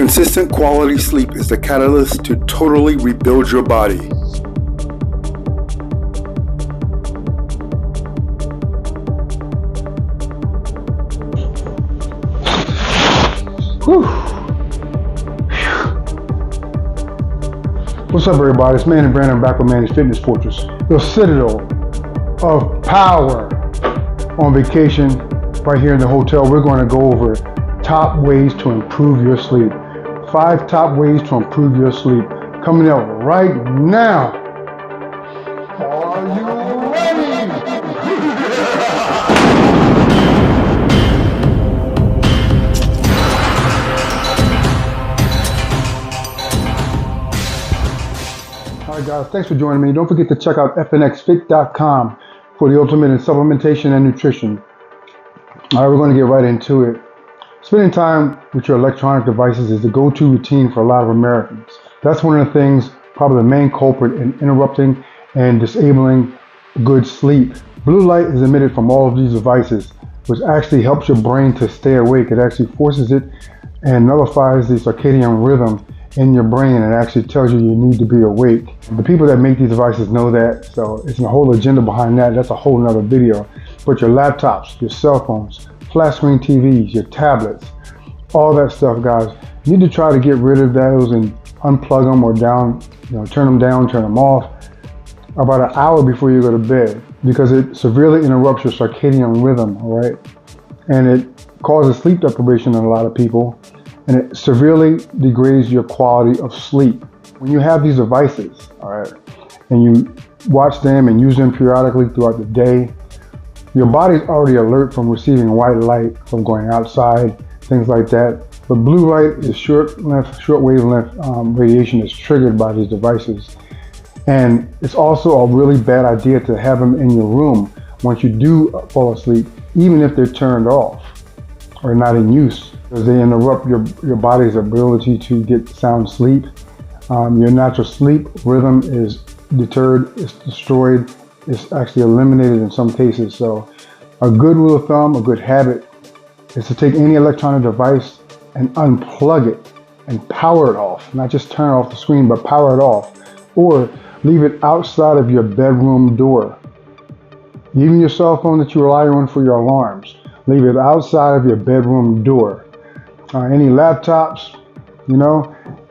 Consistent quality sleep is the catalyst to totally rebuild your body. Whew. What's up, everybody? It's Manny Brandon back with Mannys Fitness Fortress, the citadel of power on vacation right here in the hotel. We're going to go over top ways to improve your sleep. 5 top ways to improve your sleep coming up right now. Are you ready? All right, guys, thanks for joining me. Don't forget to check out fnxfit.com for the ultimate in supplementation and nutrition. All right, we're going to get right into it. Spending time with your electronic devices is the go-to routine for a lot of Americans. That's one of the things, probably the main culprit in interrupting and disabling good sleep. Blue light is emitted from all of these devices, which actually helps your brain to stay awake. It actually forces it and nullifies the circadian rhythm in your brain and actually tells you you need to be awake. The people that make these devices know that, so it's a whole agenda behind that. That's a whole nother video. But your laptops, your cell phones, flat screen TVs, your tablets, all that stuff, guys, you need to try to get rid of those and unplug them or turn them down, turn them off about an hour before you go to bed, because it severely interrupts your circadian rhythm, all right? And it causes sleep deprivation in a lot of people, and it severely degrades your quality of sleep. When you have these devices, all right, and you watch them and use them periodically throughout the day, your body's already alert from receiving white light from going outside, things like that. But blue light is short wavelength radiation that's triggered by these devices. And it's also a really bad idea to have them in your room once you do fall asleep, even if they're turned off or not in use, because they interrupt your body's ability to get sound sleep. Your natural sleep rhythm is deterred, it's destroyed, it's actually eliminated in some cases. So a good rule of thumb, a good habit, is to take any electronic device and unplug it and power it off. Not just turn off the screen, but power it off. Or leave it outside of your bedroom door. Even your cell phone that you rely on for your alarms, leave it outside of your bedroom door. Any laptops,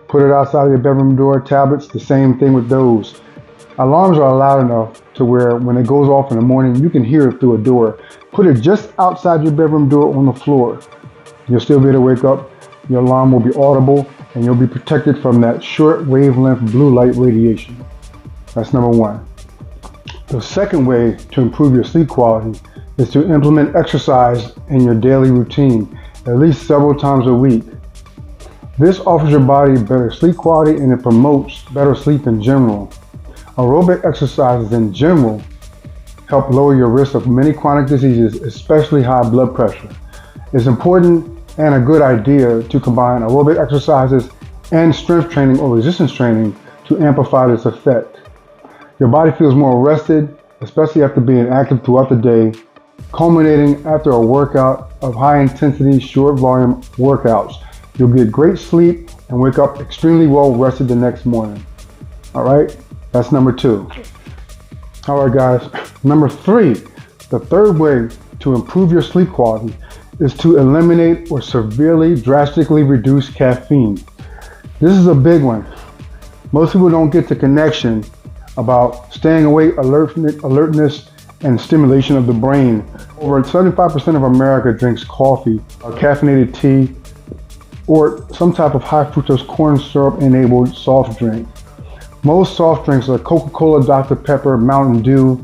put it outside of your bedroom door. Tablets, the same thing with those. Alarms are loud enough to where when it goes off in the morning, you can hear it through a door. Put it just outside your bedroom door on the floor. You'll still be able to wake up. Your alarm will be audible and you'll be protected from that short wavelength blue light radiation. That's number 1. The second way to improve your sleep quality is to implement exercise in your daily routine, at least several times a week. This offers your body better sleep quality and it promotes better sleep in general. Aerobic exercises in general help lower your risk of many chronic diseases, especially high blood pressure. It's important and a good idea to combine aerobic exercises and strength training or resistance training to amplify this effect. Your body feels more rested, especially after being active throughout the day, culminating after a workout of high intensity, short volume workouts. You'll get great sleep and wake up extremely well rested the next morning. All right? That's number 2. All right, guys. Number 3, the third way to improve your sleep quality is to eliminate or severely, drastically reduce caffeine. This is a big one. Most people don't get the connection about staying awake, alertness, and stimulation of the brain. Over 75% of America drinks coffee, caffeinated tea, or some type of high fructose corn syrup enabled soft drink. Most soft drinks like Coca-Cola, Dr. Pepper, Mountain Dew,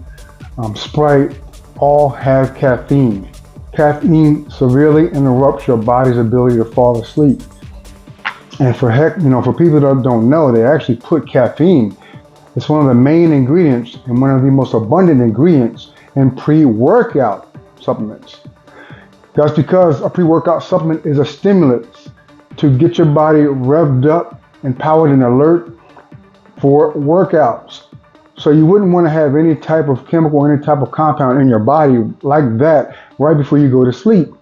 Sprite, all have caffeine. Caffeine severely interrupts your body's ability to fall asleep. And for people that don't know, they actually put caffeine. It's one of the main ingredients and one of the most abundant ingredients in pre-workout supplements. That's because a pre-workout supplement is a stimulant to get your body revved up, empowered, and alert for workouts. So you wouldn't want to have any type of chemical, any type of compound in your body like that right before you go to sleep.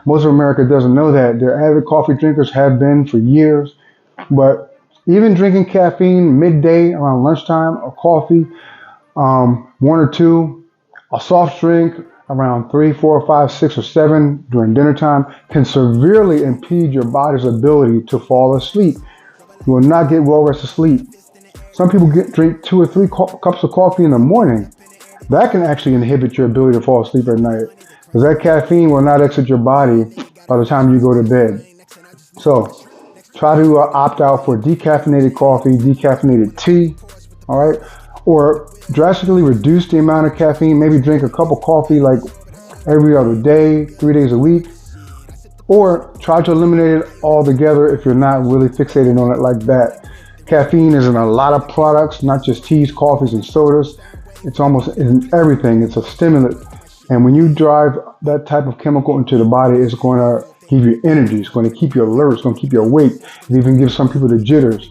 Most of America doesn't know that. They're avid coffee drinkers, have been for years, But even drinking caffeine midday around lunchtime, or coffee, one or two, a soft drink around 3, 4, 5, 6, or 7 during dinner time can severely impede your body's ability to fall asleep. You will not get well-rested sleep. Some people drink 2 or 3 cups of coffee in the morning. That can actually inhibit your ability to fall asleep at night, because that caffeine will not exit your body by the time you go to bed. So try to opt out for decaffeinated coffee, decaffeinated tea, all right? Or drastically reduce the amount of caffeine. Maybe drink a cup of coffee like every other day, 3 days a week. Or try to eliminate it altogether if you're not really fixated on it like that. Caffeine is in a lot of products, not just teas, coffees, and sodas. It's almost in everything. It's a stimulant. And when you drive that type of chemical into the body, it's going to give you energy. It's going to keep you alert. It's going to keep you awake. It even gives some people the jitters.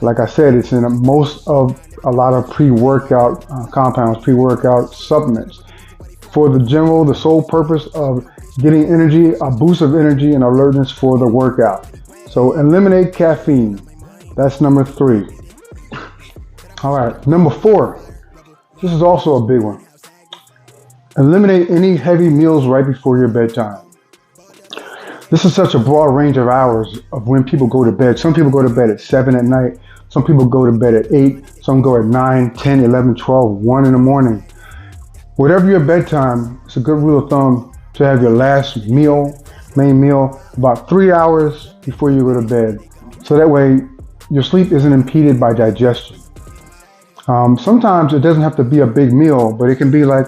Like I said, it's in most of a lot of pre-workout compounds, pre-workout supplements. For the sole purpose of getting energy, a boost of energy and alertness for the workout. So eliminate caffeine. That's number 3. All right, number 4. This is also a big one. Eliminate any heavy meals right before your bedtime. This is such a broad range of hours of when people go to bed. Some people go to bed at 7 at night. Some people go to bed at 8. Some go at 9, 10, 11, 12, 1 in the morning. Whatever your bedtime, it's a good rule of thumb to have your last meal, main meal, about 3 hours before you go to bed. So that way your sleep isn't impeded by digestion. Sometimes it doesn't have to be a big meal, but it can be like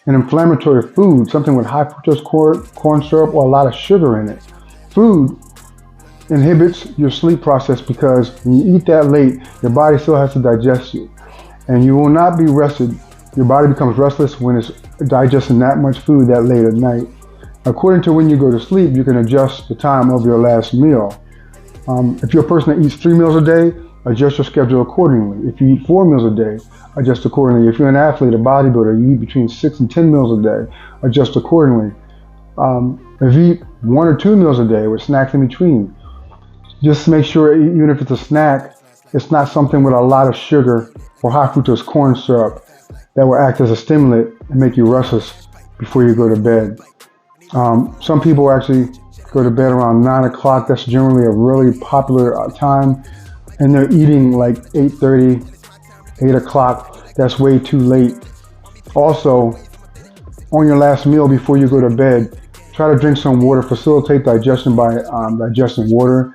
an inflammatory food, something with high fructose corn syrup or a lot of sugar in it. Food inhibits your sleep process because when you eat that late, your body still has to digest it. And you will not be rested. Your body becomes restless when it's digesting that much food that late at night. According to when you go to sleep, you can adjust the time of your last meal. If you're a person that eats 3 meals a day, adjust your schedule accordingly. If you eat 4 meals a day, adjust accordingly. If you're an athlete, a bodybuilder, you eat between 6 and 10 meals a day, adjust accordingly. If you eat 1 or 2 meals a day with snacks in between, just make sure even if it's a snack, it's not something with a lot of sugar or high fructose corn syrup that will act as a stimulant and make you restless before you go to bed. Some people actually go to bed around 9 o'clock. That's generally a really popular time. And they're eating like 8:30, 8 o'clock. That's way too late. Also, on your last meal before you go to bed, try to drink some water. Facilitate digestion by digesting water.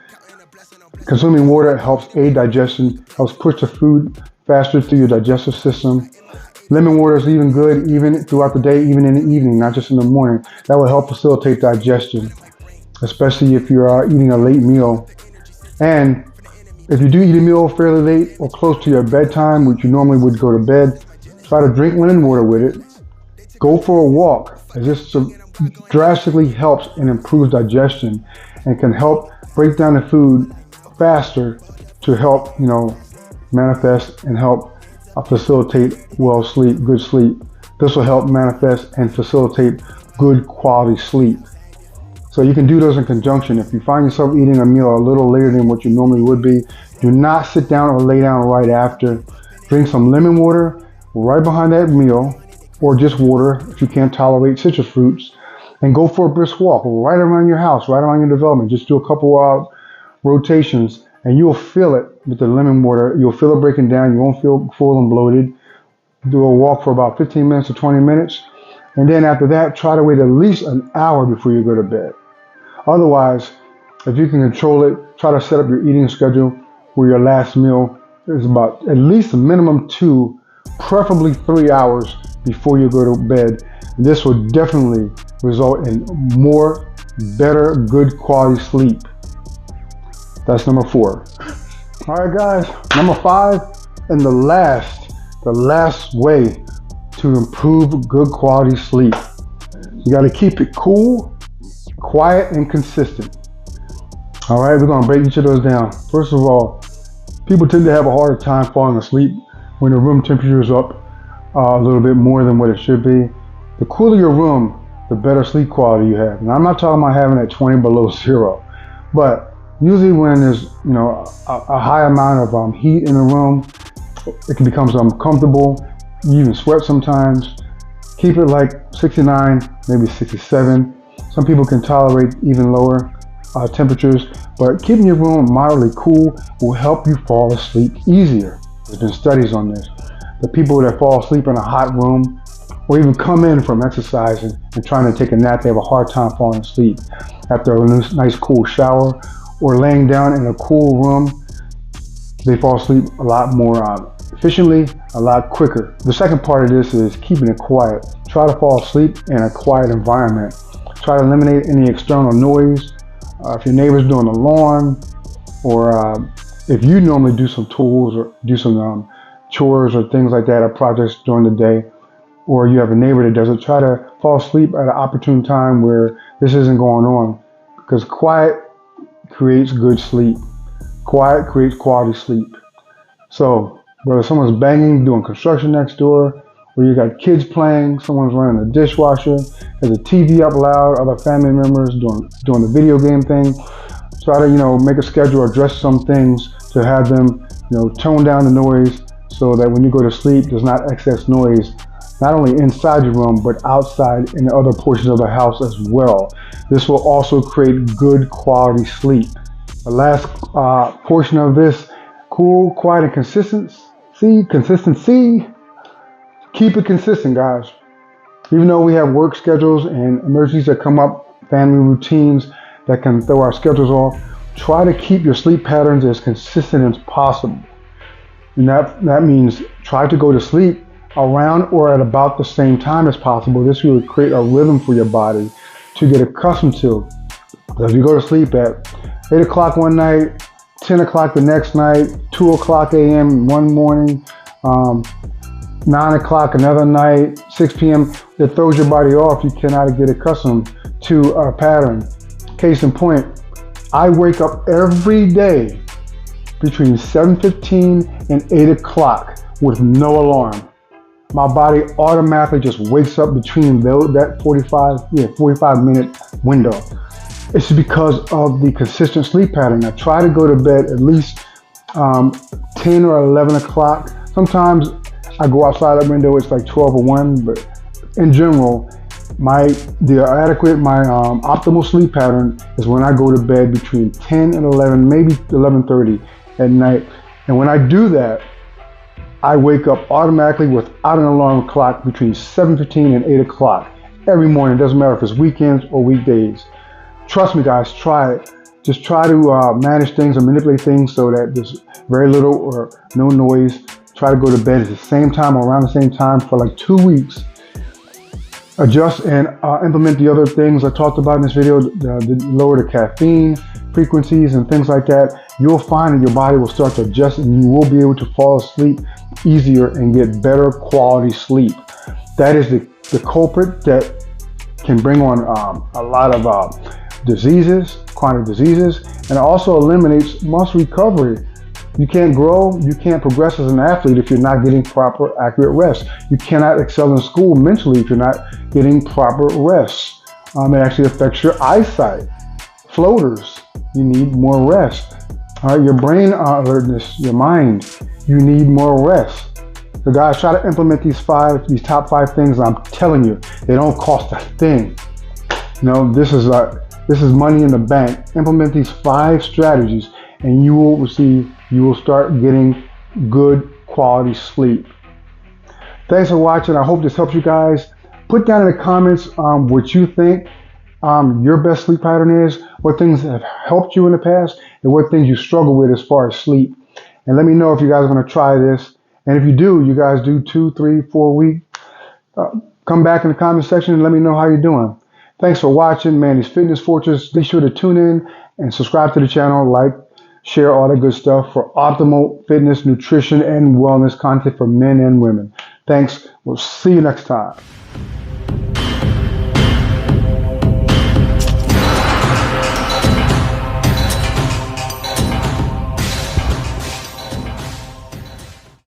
Consuming water helps aid digestion, helps push the food faster through your digestive system. Lemon water is even good, even throughout the day, even in the evening, not just in the morning. That will help facilitate digestion, especially if you're eating a late meal. And if you do eat a meal fairly late or close to your bedtime, which you normally would go to bed, try to drink lemon water with it. Go for a walk, as this drastically helps and improves digestion and can help break down the food faster to help, manifest and help facilitate good sleep. This will help manifest and facilitate good quality sleep. So you can do those in conjunction. If you find yourself eating a meal a little later than what you normally would be, do not sit down or lay down right after. Drink some lemon water right behind that meal, or just water if you can't tolerate citrus fruits, and go for a brisk walk right around your house, right around your development. Just do a couple rotations and you'll feel it with the lemon water. You'll feel it breaking down. You won't feel full and bloated. Do a walk for about 15 minutes to 20 minutes. And then after that, try to wait at least an hour before you go to bed. Otherwise, if you can control it, try to set up your eating schedule where your last meal is about at least a minimum 2, preferably 3 hours before you go to bed. This will definitely result in better, good quality sleep. That's number 4. All right, guys, number 5, and the last way to improve good quality sleep. You got to keep it cool, quiet, and consistent. All right, we're going to break each of those down. First of all, people tend to have a harder time falling asleep when the room temperature is up a little bit more than what it should be. The cooler your room, the better sleep quality you have. And I'm not talking about having it 20 below zero, but Usually when there's a high amount of heat in the room, it can become uncomfortable. You even sweat sometimes. Keep it like 69, maybe 67. Some people can tolerate even lower temperatures, but keeping your room moderately cool will help you fall asleep easier. There's been studies on this. The people that fall asleep in a hot room or even come in from exercising and trying to take a nap, they have a hard time falling asleep after a nice cool shower or laying down in a cool room. They fall asleep a lot more efficiently, a lot quicker. The second part of this is keeping it quiet. Try to fall asleep in a quiet environment. Try to eliminate any external noise. If your neighbor's doing the lawn, or if you normally do some tools or do some chores or things like that, or projects during the day, or you have a neighbor that does it, try to fall asleep at an opportune time where this isn't going on, because quiet creates good sleep. Quiet creates quality sleep. So whether someone's banging, doing construction next door, or you got kids playing, someone's running a dishwasher, there's a TV up loud, other family members doing the video game thing, try to make a schedule, address some things to have them tone down the noise so that when you go to sleep there's not excess noise, not only inside your room but outside in the other portions of the house as well. This will also create good quality sleep. The last portion of this: cool, quiet, and consistency. Keep it consistent, guys. Even though we have work schedules and emergencies that come up, family routines that can throw our schedules off, try to keep your sleep patterns as consistent as possible. And that means try to go to sleep around or at about the same time as possible. This will create a rhythm for your body to get accustomed to. So if you go to sleep at 8 o'clock one night, 10 o'clock the next night, 2 o'clock a.m. one morning, 9 o'clock another night, 6 p.m., it throws your body off. You cannot get accustomed to a pattern. Case in point, I wake up every day between 7:15 and 8 o'clock with no alarm. My body automatically just wakes up between that 45-minute window. It's because of the consistent sleep pattern. I try to go to bed at least 10 or 11 o'clock. Sometimes I go outside the window, it's like 12 or 1, but in general, my optimal sleep pattern is when I go to bed between 10 and 11, maybe 11:30 at night. And when I do that, I wake up automatically without an alarm clock between 7:15 and 8 o'clock every morning. It doesn't matter if it's weekends or weekdays. Trust me, guys, try it. Just try to manage things and manipulate things so that there's very little or no noise. Try to go to bed at the same time or around the same time for like 2 weeks. Adjust and implement the other things I talked about in this video, lower the caffeine frequencies and things like that. You'll find that your body will start to adjust and you will be able to fall asleep easier and get better quality sleep. That is the culprit that can bring on a lot of diseases, chronic diseases, and it also eliminates muscle recovery. You can't grow, you can't progress as an athlete if you're not getting proper, accurate rest. You cannot excel in school mentally if you're not getting proper rest. It actually affects your eyesight. Floaters, you need more rest. All right, your brain alertness, your mind, you need more rest. So guys, try to implement these top five things. I'm telling you, they don't cost a thing. This is money in the bank. Implement these 5 strategies and you will start getting good quality sleep. Thanks for watching. I hope this helps you guys. Put down in the comments what you think your best sleep pattern is, what things have helped you in the past, and what things you struggle with as far as sleep. And let me know if you guys are going to try this. And if you do, you guys do 2, 3, 4 weeks, come back in the comment section and let me know how you're doing. Thanks for watching Manny's Fitness Fortress. Be sure to tune in and subscribe to the channel, like, share all that good stuff for optimal fitness, nutrition, and wellness content for men and women. Thanks. We'll see you next time.